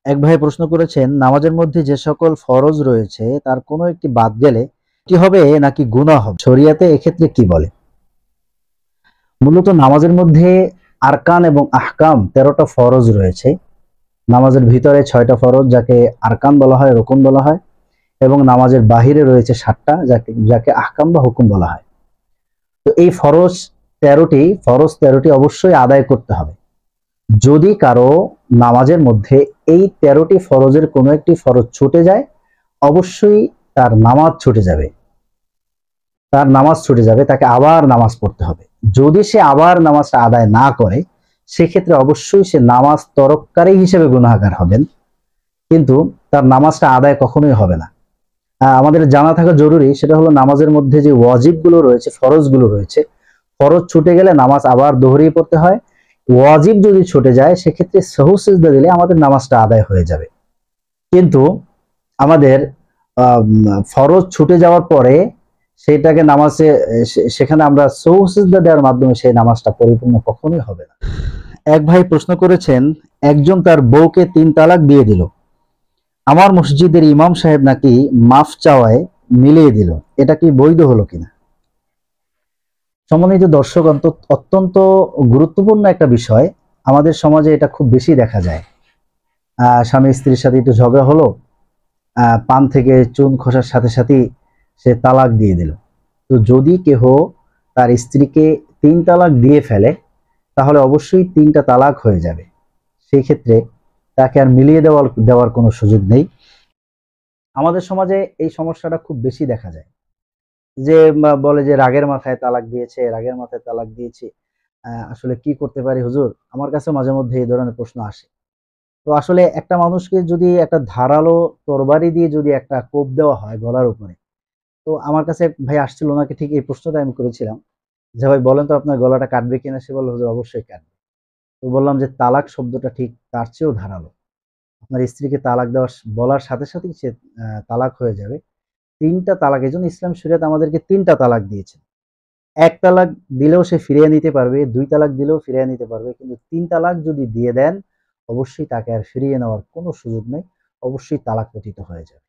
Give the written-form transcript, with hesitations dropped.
এক ভাই প্রশ্ন করেছেন, নামাজের মধ্যে যে সকল ফরজ রয়েছে তার কোনো একটি বাদ গেলে কি হবে নাকি গুনাহ হবে, শরিয়াতে এক্ষেত্রে কি বলে? মূলত নামাজের মধ্যে আরকান এবং আহকাম 13টা ফরজ রয়েছে। নামাজের ভিতরে 6টা ফরজ যাকে আরকান বলা হয়, রুকুন বলা হয়, এবং নামাজের বাহিরে রয়েছে 7টা যাকে যাকে আহকাম বা হুকুম বলা হয়। তো এই ফরজ 13টি অবশ্যই আদায় করতে হবে। যদি কারো নামাজের মধ্যে এই 13টি ফরজের কোনো একটি ফরজ ছুটে যায়, অবশ্যই তার নামাজ ছুটে যাবে। তাকে আবার নামাজ পড়তে হবে। যদি সে আবার নামাজটা আদায় না করে, সেক্ষেত্রে অবশ্যই সে নামাজ তরককারী হিসেবে গুনাহগার হবেন, কিন্তু তার নামাজটা আদায় কখনোই হবে না। আমাদের জানা থাকা জরুরি, সেটা হলো নামাজের মধ্যে যে ওয়াজিবগুলো রয়েছে, ফরজগুলো রয়েছে, ফরজ ছুটে গেলে নামাজ আবার দোহরিয়ে পড়তে হয়। ওয়াজিব যদি ছুটে যায়, সেক্ষেত্রে সাহু সিজদা দিলে আমাদের নামাজটা আদায় হয়ে যাবে। কিন্তু আমাদের ফরজ ছুটে যাওয়ার পরে সেটাকে নামাজে সেখানে আমরা সাহু সিজদা দেওয়ার মাধ্যমে সেই নামাজটা পরিপূর্ণ কখনোই হবে না। এক ভাই প্রশ্ন করেছেন, একজন তার বউকে 3 তালাক দিয়ে দিল, আমার মসজিদের ইমাম সাহেব নাকি মাফ চাওয়ায় মিলিয়ে দিল, এটা কি বৈধ হলো কিনা? সম্মানিত দর্শক, অত্যন্ত গুরুত্বপূর্ণ একটা বিষয়। আমাদের সমাজে এটা খুব বেশি দেখা যায়। স্বামী স্ত্রীর সাথে একটু ঝগড়া হলো, পান থেকে চুন খসার সাথে সাথেই সে তালাক দিয়ে দিল। তো যদি কেহ তার স্ত্রীকে 3 তালাক দিয়ে ফেলে, তাহলে অবশ্যই 3টা তালাক হয়ে যাবে। সেই ক্ষেত্রে তাকে আর মিলিয়ে দেওয়ার কোনো সুযোগ নেই। আমাদের সমাজে এই সমস্যাটা খুব বেশি দেখা যায়, যে বলে যে রাগের মাথায় তালাক দিয়েছে, রাগের মাথায় তালাক দিয়েছে। আসলে কি করতে পারি হুজুর? আমার কাছে মাঝে মধ্যে এই ধরনের প্রশ্ন আসে। তো আসলে একটা মানুষকে যদি একটা ধারালো তরবারি দিয়ে যদি একটা কোপ দেওয়া হয় গলার উপরে, তো আমার কাছে এক ভাই আসছিল, ওনাকে ঠিক এই প্রশ্নটা আমি করেছিলাম যে, ভাই বলেন তো আপনার গলাটা কাটবে কিনা? সে বলল, হুজুর অবশ্যই কাটবে। তো বললাম যে তালাক শব্দটা ঠিক তার চেয়েও ধারালো। আপনার স্ত্রীকে তালাক বলার সাথে সাথেই সে তালাক হয়ে যাবে। 3টা তালাক, এজন্য ইসলাম শরীয়ত আমাদেরকে 3টা তালাক দিয়েছে। 1 তালাক দিলেও সে ফিরিয়ে নিতে পারবে, 2 তালাক দিলেও ফিরিয়ে নিতে পারবে, কিন্তু 3 তালাক যদি দিয়ে দেন, অবশ্যই তাকে আর ফিরিয়ে নেওয়ার কোনো সুযোগ নেই। অবশ্যই তালাক পতিত হয়ে যাবে।